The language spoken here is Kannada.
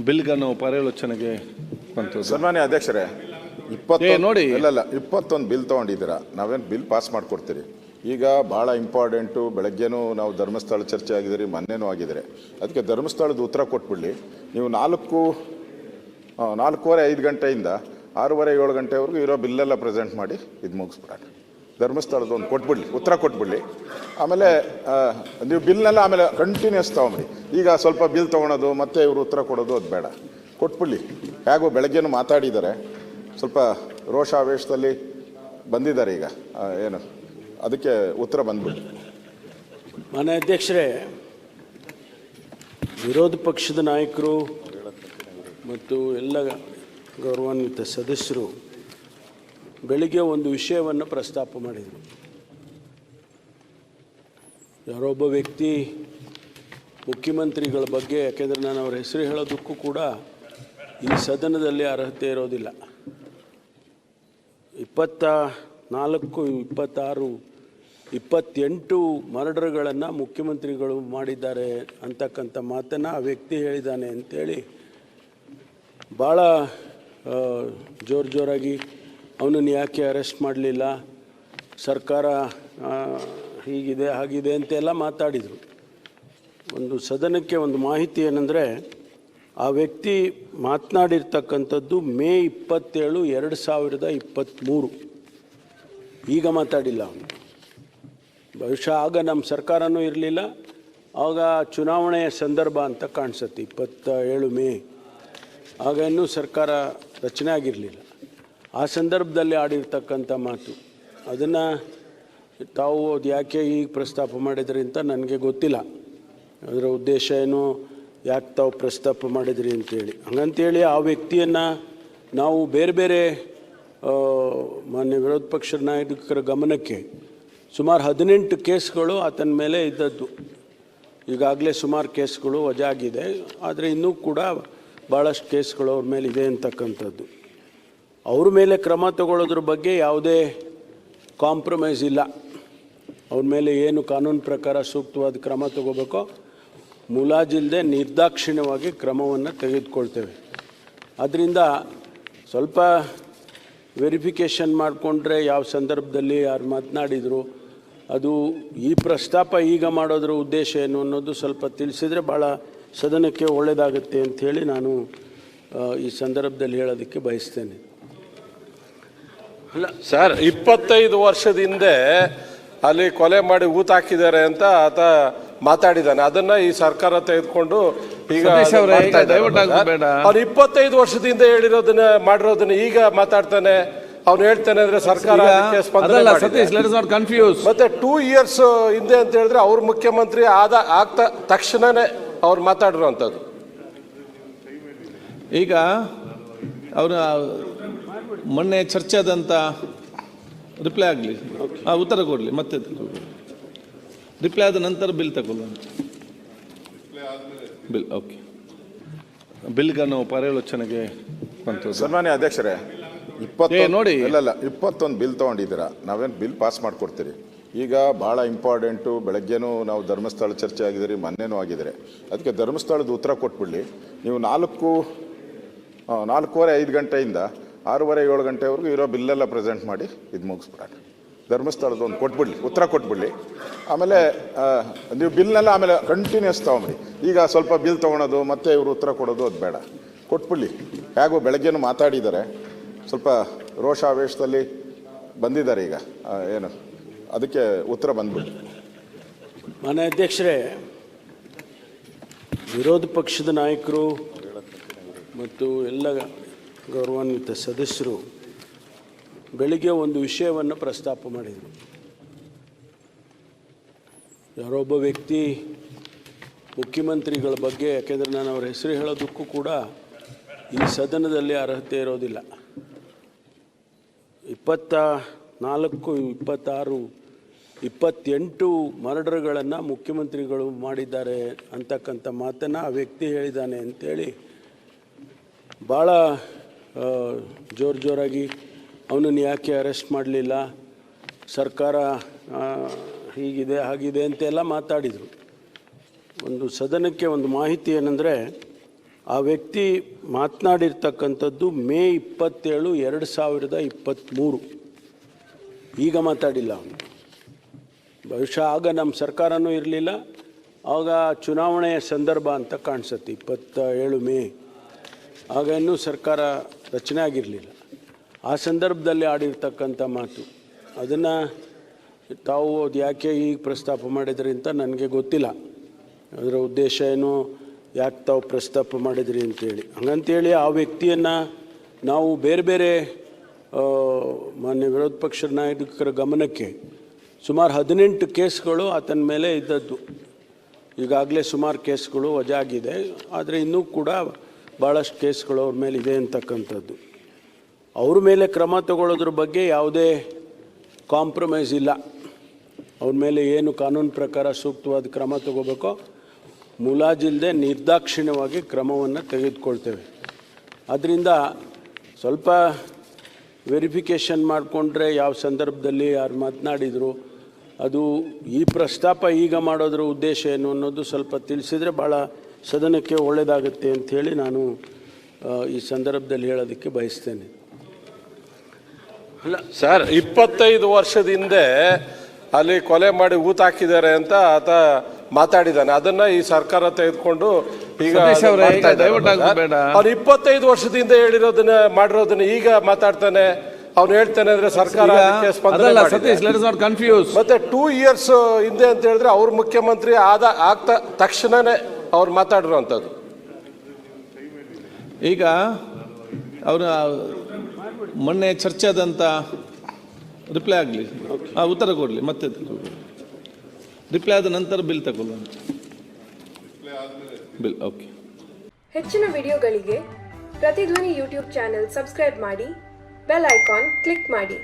ಬಿಲ್ಗನ್ನು ಪರ್ಯಾಲೋಚನೆಗೆ ಬಂತು. ಸನ್ಮಾನ್ಯ ಅಧ್ಯಕ್ಷರೇ, ನೋಡಿ ಇಲ್ಲ 21 ಬಿಲ್ ತೊಗೊಂಡಿದ್ದೀರಾ. ನಾವೇನು ಬಿಲ್ ಪಾಸ್ ಮಾಡಿಕೊಡ್ತೀರಿ. ಈಗ ಭಾಳ ಇಂಪಾರ್ಟೆಂಟು. ಬೆಳಗ್ಗೆನೂ ನಾವು ಧರ್ಮಸ್ಥಳ ಚರ್ಚೆ ಆಗಿದ್ದೀರಿ, ಮೊನ್ನೆನೂ ಆಗಿದ್ದೀರಿ. ಅದಕ್ಕೆ ಧರ್ಮಸ್ಥಳದ ಉತ್ತರ ಕೊಟ್ಬಿಡಲಿ. ನೀವು 4:45 5 ಗಂಟೆಯಿಂದ 6:30 7 ಗಂಟೆವರೆಗೂ ಇರೋ ಬಿಲ್ಲೆಲ್ಲ ಪ್ರೆಸೆಂಟ್ ಮಾಡಿ ಇದು ಮುಗಿಸ್ಬಿಡೋಣ. ಧರ್ಮಸ್ಥಳದ ಒಂದು ಕೊಟ್ಬಿಡ್ಲಿ, ಉತ್ತರ ಕೊಟ್ಬಿಡ್ಲಿ. ಆಮೇಲೆ ನೀವು ಬಿಲ್ನೆಲ್ಲ ಆಮೇಲೆ ಕಂಟಿನ್ಯೂಸ್ ತೊಗೊಂಬ್ರಿ. ಈಗ ಸ್ವಲ್ಪ ಬಿಲ್ ತೊಗೊಳೋದು ಮತ್ತೆ ಇವರು ಉತ್ತರ ಕೊಡೋದು ಅದು ಬೇಡ, ಕೊಟ್ಬಿಡ್ಲಿ. ಹೇಗೋ ಬೆಳಗ್ಗೆನೂ ಮಾತಾಡಿದ್ದಾರೆ, ಸ್ವಲ್ಪ ರೋಷಾವೇಶದಲ್ಲಿ ಬಂದಿದ್ದಾರೆ. ಈಗ ಏನು ಅದಕ್ಕೆ ಉತ್ತರ ಬಂದ್ಬಿಡಿ. ಮಾನ್ಯ ಅಧ್ಯಕ್ಷರೇ, ವಿರೋಧ ಪಕ್ಷದ ನಾಯಕರು ಮತ್ತು ಎಲ್ಲ ಗೌರವಾನ್ವಿತ ಸದಸ್ಯರು ಬೆಳಿಗ್ಗೆ ಒಂದು ವಿಷಯವನ್ನು ಪ್ರಸ್ತಾಪ ಮಾಡಿದರು. ಯಾರೊಬ್ಬ ವ್ಯಕ್ತಿ ಮುಖ್ಯಮಂತ್ರಿಗಳ ಬಗ್ಗೆ, ಯಾಕೆಂದರೆ ನಾನು ಅವರ ಹೆಸರು ಹೇಳೋದಕ್ಕೂ ಕೂಡ ಈ ಸದನದಲ್ಲಿ ಅರ್ಹತೆ ಇರೋದಿಲ್ಲ. 24, 26, 28 ಮರ್ಡರ್ಗಳನ್ನು ಮುಖ್ಯಮಂತ್ರಿಗಳು ಮಾಡಿದ್ದಾರೆ ಅಂತಕ್ಕಂಥ ಮಾತನ್ನು ಆ ವ್ಯಕ್ತಿ ಹೇಳಿದ್ದಾನೆ ಅಂಥೇಳಿ ಭಾಳ ಜೋರಾಗಿ ಅವನನ್ನು ಯಾಕೆ ಅರೆಸ್ಟ್ ಮಾಡಲಿಲ್ಲ, ಸರ್ಕಾರ ಹೀಗಿದೆ ಹಾಗಿದೆ ಅಂತೆಲ್ಲ ಮಾತಾಡಿದರು. ಒಂದು ಸದನಕ್ಕೆ ಒಂದು ಮಾಹಿತಿ ಏನಂದರೆ, ಆ ವ್ಯಕ್ತಿ ಮಾತನಾಡಿರ್ತಕ್ಕಂಥದ್ದು ಮೇ 27, 2023. ಈಗ ಮಾತಾಡಿಲ್ಲ ಅವನು. ಬಹುಶಃ ಆಗ ನಮ್ಮ ಸರ್ಕಾರನೂ ಇರಲಿಲ್ಲ, ಆಗ ಚುನಾವಣೆಯ ಸಂದರ್ಭ ಅಂತ ಕಾಣಿಸುತ್ತೆ. 27 ಮೇ, ಆಗ ಇನ್ನೂ ಸರ್ಕಾರ ರಚನೆ ಆಗಿರಲಿಲ್ಲ. ಆ ಸಂದರ್ಭದಲ್ಲಿ ಆಡಿರ್ತಕ್ಕಂಥ ಮಾತು, ಅದನ್ನು ತಾವು ಅದು ಯಾಕೆ ಈಗ ಪ್ರಸ್ತಾಪ ಮಾಡಿದ್ರಿ ಅಂತ ನನಗೆ ಗೊತ್ತಿಲ್ಲ. ಅದರ ಉದ್ದೇಶ ಏನು, ಯಾಕೆ ತಾವು ಪ್ರಸ್ತಾಪ ಮಾಡಿದ್ರಿ ಅಂತೇಳಿ. ಹಂಗಂತೇಳಿ ಆ ವ್ಯಕ್ತಿಯನ್ನು ನಾವು ಬೇರೆ ಬೇರೆ ಮಾನ್ಯ ವಿರೋಧ ಪಕ್ಷದ ನಾಯಕರ ಗಮನಕ್ಕೆ ಸುಮಾರು 18 ಕೇಸ್ಗಳು ಆತನ ಮೇಲೆ ಇದ್ದದ್ದು. ಈಗಾಗಲೇ ಸುಮಾರು ಕೇಸ್ಗಳು ವಜಾ ಆಗಿದೆ, ಆದರೆ ಇನ್ನೂ ಕೂಡ ಭಾಳಷ್ಟು ಕೇಸ್ಗಳು ಅವ್ರ ಮೇಲೆ ಇದೆ ಅಂತಕ್ಕಂಥದ್ದು. ಅವ್ರ ಮೇಲೆ ಕ್ರಮ ತಗೊಳ್ಳೋದ್ರ ಬಗ್ಗೆ ಯಾವುದೇ ಕಾಂಪ್ರಮೈಸ್ ಇಲ್ಲ. ಅವ್ರ ಮೇಲೆ ಏನು ಕಾನೂನು ಪ್ರಕಾರ ಸೂಕ್ತವಾದ ಕ್ರಮ ತಗೋಬೇಕೋ ಮುಲಾಜಿಲ್ಲದೆ ನಿರ್ದಾಕ್ಷಿಣ್ಯವಾಗಿ ಕ್ರಮವನ್ನು ತೆಗೆದುಕೊಳ್ತೇವೆ. ಆದ್ದರಿಂದ ಸ್ವಲ್ಪ ವೆರಿಫಿಕೇಷನ್ ಮಾಡಿಕೊಂಡ್ರೆ ಯಾವ ಸಂದರ್ಭದಲ್ಲಿ ಯಾರು ಮಾತನಾಡಿದರು, ಅದು ಈ ಪ್ರಸ್ತಾಪ ಈಗ ಮಾಡೋದ್ರ ಉದ್ದೇಶ ಏನು ಅನ್ನೋದು ಸ್ವಲ್ಪ ತಿಳಿಸಿದರೆ ಭಾಳ ಸದನಕ್ಕೆ ಒಳ್ಳೆಯದಾಗುತ್ತೆ ಅಂಥೇಳಿ ನಾನು ಈ ಸಂದರ್ಭದಲ್ಲಿ ಹೇಳೋದಕ್ಕೆ ಬಯಸ್ತೇನೆ. ಅಲ್ಲ ಸರ್, 25 ವರ್ಷದ ಹಿಂದೆ ಅಲ್ಲಿ ಕೊಲೆ ಮಾಡಿ ಊತ ಹಾಕಿದ್ದಾರೆ ಅಂತ ಆತ ಮಾತಾಡಿದ್ದಾನೆ. ಅದನ್ನ ಈ ಸರ್ಕಾರ ತೆಗೆದುಕೊಂಡು ಈಗ ಅವ್ರು 25 ವರ್ಷದಿಂದ ಹೇಳಿರೋದನ್ನ ಮಾಡಿರೋದನ್ನ ಈಗ ಮಾತಾಡ್ತಾನೆ. ಅವ್ನು ಹೇಳ್ತಾನೆ ಅಂದ್ರೆ ಸರ್ಕಾರ ಮತ್ತೆ 2 years ಹಿಂದೆ ಅಂತ ಹೇಳಿದ್ರೆ ಅವ್ರು ಮುಖ್ಯಮಂತ್ರಿ ಆಗ್ತಾ ತಕ್ಷಣನೇ ಅವ್ರು ಮಾತಾಡಿರುವಂಥದ್ದು. ಈಗ ಅವರ ಮೊನ್ನೆ ಚರ್ಚೆ ಆದಂಥ ರಿಪ್ಲೈ ಆಗಲಿ, ಉತ್ತರ ಕೊಡಲಿ, ಮತ್ತೆ ರಿಪ್ಲೈ ಆದ ನಂತರ ಬಿಲ್ ತಗೊಳ್ಳುವ. Bill okay. ಬಿಲ್ಗನ್ನು ಪರ್ಯಾಲೋಚನೆಗೆ ಬಂತು. ಸನ್ಮಾನ್ಯ ಅಧ್ಯಕ್ಷರೇ, ನೋಡಿ ಇಲ್ಲ 21 ಬಿಲ್ ತೊಗೊಂಡಿದ್ದೀರಾ. ನಾವೇನು ಬಿಲ್ ಪಾಸ್ ಮಾಡಿಕೊಡ್ತೀರಿ. ಈಗ ಭಾಳ ಇಂಪಾರ್ಟೆಂಟು. ಬೆಳಗ್ಗೆನೂ ನಾವು ಧರ್ಮಸ್ಥಳ ಚರ್ಚೆ ಆಗಿದ್ದೀರಿ, ಮೊನ್ನೆನೂ ಆಗಿದ್ದೀರಿ. ಅದಕ್ಕೆ ಧರ್ಮಸ್ಥಳದ ಉತ್ತರ ಕೊಟ್ಬಿಡಲಿ. ನೀವು 4:45 5 ಗಂಟೆಯಿಂದ 6:30 7 ಗಂಟೆವರೆಗೂ ಇರೋ ಬಿಲ್ಲೆಲ್ಲ ಪ್ರೆಸೆಂಟ್ ಮಾಡಿ ಇದು ಮುಗಿಸ್ಬಿಡೋಣ. ಧರ್ಮಸ್ಥಳದ ಒಂದು ಕೊಟ್ಬಿಡ್ಲಿ, ಉತ್ತರ ಕೊಟ್ಬಿಡ್ಲಿ. ಆಮೇಲೆ ನೀವು ಬಿಲ್ನೆಲ್ಲ ಆಮೇಲೆ ಕಂಟಿನ್ಯೂಸ್ ತೊಗೊಂಬ್ರಿ. ಈಗ ಸ್ವಲ್ಪ ಬಿಲ್ ತೊಗೊಳೋದು ಮತ್ತೆ ಇವರು ಉತ್ತರ ಕೊಡೋದು ಅದು ಬೇಡ, ಕೊಟ್ಬಿಡ್ಲಿ. ಹೇಗೋ ಬೆಳಗ್ಗೆನೂ ಮಾತಾಡಿದ್ದಾರೆ, ಸ್ವಲ್ಪ ರೋಷಾವೇಶದಲ್ಲಿ ಬಂದಿದ್ದಾರೆ. ಈಗ ಏನು ಅದಕ್ಕೆ ಉತ್ತರ ಬಂದ್ಬಿಡಿ. ಮಾನ್ಯ ಅಧ್ಯಕ್ಷರೇ, ವಿರೋಧ ಪಕ್ಷದ ನಾಯಕರು ಮತ್ತು ಎಲ್ಲ ಗೌರವಾನ್ವಿತ ಸದಸ್ಯರು ಬೆಳಿಗ್ಗೆ ಒಂದು ವಿಷಯವನ್ನು ಪ್ರಸ್ತಾಪ ಮಾಡಿದರು. ಯಾರೊಬ್ಬ ವ್ಯಕ್ತಿ ಮುಖ್ಯಮಂತ್ರಿಗಳ ಬಗ್ಗೆ, ಯಾಕೆಂದರೆ ನಾನು ಅವರ ಹೆಸರು ಹೇಳೋದಕ್ಕೂ ಕೂಡ ಈ ಸದನದಲ್ಲಿ ಅರ್ಹತೆ ಇರೋದಿಲ್ಲ. 24, 26, 28 ಮರ್ಡರ್ಗಳನ್ನು ಮುಖ್ಯಮಂತ್ರಿಗಳು ಮಾಡಿದ್ದಾರೆ ಅಂತಕ್ಕಂಥ ಮಾತನ್ನು ಆ ವ್ಯಕ್ತಿ ಹೇಳಿದ್ದಾನೆ ಅಂಥೇಳಿ ಭಾಳ ಜೋರಾಗಿ ಅವನನ್ನು ಯಾಕೆ ಅರೆಸ್ಟ್ ಮಾಡಲಿಲ್ಲ, ಸರ್ಕಾರ ಹೀಗಿದೆ ಹಾಗಿದೆ ಅಂತೆಲ್ಲ ಮಾತಾಡಿದರು. ಒಂದು ಸದನಕ್ಕೆ ಒಂದು ಮಾಹಿತಿ ಏನಂದರೆ, ಆ ವ್ಯಕ್ತಿ ಮಾತನಾಡಿರ್ತಕ್ಕಂಥದ್ದು ಮೇ 27, 2023. ಈಗ ಮಾತಾಡಿಲ್ಲ ಅವನು. ಬಹುಶಃ ಆಗ ನಮ್ಮ ಸರ್ಕಾರನೂ ಇರಲಿಲ್ಲ, ಆಗ ಚುನಾವಣೆಯ ಸಂದರ್ಭ ಅಂತ ಕಾಣಿಸುತ್ತೆ. 27 ಮೇ, ಆಗ ಇನ್ನೂ ಸರ್ಕಾರ ರಚನೆ ಆಗಿರಲಿಲ್ಲ. ಆ ಸಂದರ್ಭದಲ್ಲಿ ಆಡಿರ್ತಕ್ಕಂಥ ಮಾತು, ಅದನ್ನು ತಾವು ಅದು ಯಾಕೆ ಈಗ ಪ್ರಸ್ತಾಪ ಮಾಡಿದ್ರಿ ಅಂತ ನನಗೆ ಗೊತ್ತಿಲ್ಲ. ಅದರ ಉದ್ದೇಶ ಏನು, ಯಾಕೆ ತಾವು ಪ್ರಸ್ತಾಪ ಮಾಡಿದ್ರಿ ಅಂತೇಳಿ. ಹಂಗಂತೇಳಿ ಆ ವ್ಯಕ್ತಿಯನ್ನು ನಾವು ಬೇರೆ ಬೇರೆ ಮಾನ್ಯ ವಿರೋಧ ಪಕ್ಷದ ನಾಯಕರ ಗಮನಕ್ಕೆ ಸುಮಾರು 18 ಕೇಸ್ಗಳು ಆತನ ಮೇಲೆ ಇದ್ದದ್ದು. ಈಗಾಗಲೇ ಸುಮಾರು ಕೇಸ್ಗಳು ವಜಾಗಿದೆ, ಆದರೆ ಇನ್ನೂ ಕೂಡ ಭಾಳಷ್ಟು ಕೇಸ್ಗಳು ಅವ್ರ ಮೇಲೆ ಇದೆ ಅಂತಕ್ಕಂಥದ್ದು. ಅವ್ರ ಮೇಲೆ ಕ್ರಮ ತಗೊಳ್ಳೋದ್ರ ಬಗ್ಗೆ ಯಾವುದೇ ಕಾಂಪ್ರಮೈಸ್ ಇಲ್ಲ. ಅವ್ರ ಮೇಲೆ ಏನು ಕಾನೂನು ಪ್ರಕಾರ ಸೂಕ್ತವಾದ ಕ್ರಮ ತಗೋಬೇಕೋ ಮುಲಾಜಿಲ್ಲದೆ ನಿರ್ದಾಕ್ಷಿಣ್ಯವಾಗಿ ಕ್ರಮವನ್ನು ತೆಗೆದುಕೊಳ್ತೇವೆ. ಆದ್ದರಿಂದ ಸ್ವಲ್ಪ ವೆರಿಫಿಕೇಷನ್ ಮಾಡಿಕೊಂಡ್ರೆ ಯಾವ ಸಂದರ್ಭದಲ್ಲಿ ಯಾರು ಮಾತನಾಡಿದರು, ಅದು ಈ ಪ್ರಸ್ತಾಪ ಈಗ ಮಾಡೋದ್ರ ಉದ್ದೇಶ ಏನು ಅನ್ನೋದು ಸ್ವಲ್ಪ ತಿಳಿಸಿದರೆ ಭಾಳ ಸದನಕ್ಕೆ ಒಳ್ಳೆಯದಾಗುತ್ತೆ ಅಂಥೇಳಿ ನಾನು ಈ ಸಂದರ್ಭದಲ್ಲಿ ಹೇಳೋದಕ್ಕೆ ಬಯಸ್ತೇನೆ. ಅಲ್ಲ ಸರ್, 25 ವರ್ಷದ ಹಿಂದೆ ಅಲ್ಲಿ ಕೊಲೆ ಮಾಡಿ ಊತ ಹಾಕಿದ್ದಾರೆ ಅಂತ ಆತ ಮಾತಾಡಿದ್ದಾನೆ. ಅದನ್ನ ಈ ಸರ್ಕಾರ ತೆಗೆದುಕೊಂಡು ಈಗ ಅವ್ನು 25 ವರ್ಷದಿಂದ ಹೇಳಿರೋದನ್ನ ಮಾಡಿರೋದನ್ನ ಈಗ ಮಾತಾಡ್ತಾನೆ. ಅವ್ನು ಹೇಳ್ತಾನೆ ಅಂದ್ರೆ ಸರ್ಕಾರ ಮತ್ತೆ 2 years ಹಿಂದೆ ಅಂತ ಹೇಳಿದ್ರೆ ಅವ್ರ ಮುಖ್ಯಮಂತ್ರಿ ಆಗ್ತಾ ತಕ್ಷಣನೇ ಅವ್ರು ಮಾತಾಡಿರುವಂಥದ್ದು. ಈಗ ಅವರ ಮೊನ್ನೆ ಚರ್ಚೆ ಆದಂಥ ರಿಪ್ಲೈ ಆಗಲಿ, ಉತ್ತರ ಕೊಡಲಿ, ಮತ್ತೆ ರಿಪ್ಲೈ ಆದ ನಂತರ ಬಿಲ್ ತಗೊಳ್ಳುವ. Bill okay. ಹೆಚ್ಚಿನ ವಿಡಿಯೋಗಳಿಗೆ ಪ್ರತಿಧ್ವನಿ ಯೂಟ್ಯೂಬ್ ಚಾನೆಲ್ ಸಬ್ಸ್ಕ್ರೈಬ್ ಮಾಡಿ, ಬೆಲ್ ಐಕಾನ್ ಕ್ಲಿಕ್ ಮಾಡಿ.